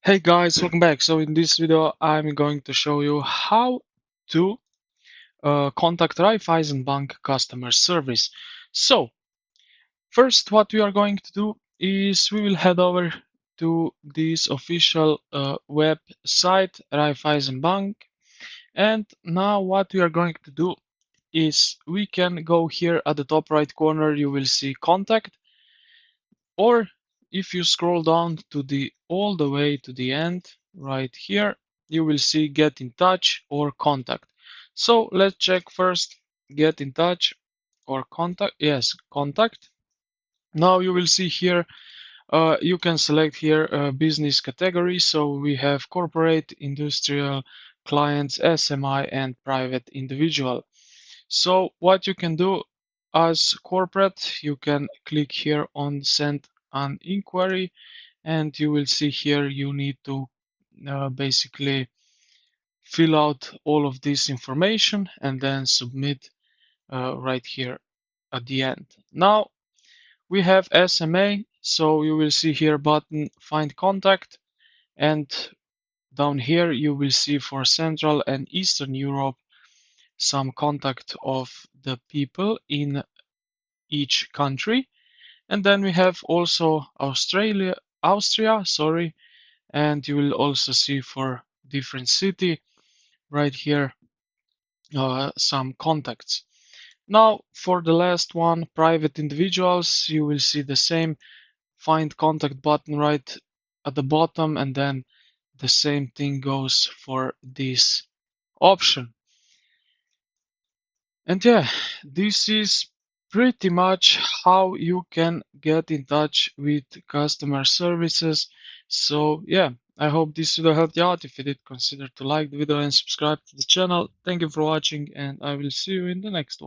Hey guys, welcome back. So in this video, I'm going to show you how to contact Raiffeisen Bank customer service. So first, what we are going to do is we will head over to this official website, Raiffeisen Bank. And now what we are going to do is we can go here at the top right corner, you will see contact. Or if you scroll down to the all the way to the end right here, you will see get in touch or contact. So let's check first get in touch or contact. Yes, contact. Now you will see here you can select here business category. So we have corporate, industrial, clients, SMI, and private individual. So what you can do as corporate, you can click here on send an inquiry, and you will see here you need to basically fill out all of this information and then submit right here at the end. Now we have SMA, so you will see here button find contact, and down here you will see for Central and Eastern Europe some contact of the people in each country. And then we have also Austria, sorry, and you will also see for different city right here some contacts. Now for the last one, private individuals, you will see the same find contact button right at the bottom, and then the same thing goes for this option. And yeah, this is pretty much how you can get in touch with customer services. So yeah, I hope this video helped you out. If you did, consider to like the video and subscribe to the channel. Thank you for watching, and I will see you in the next one.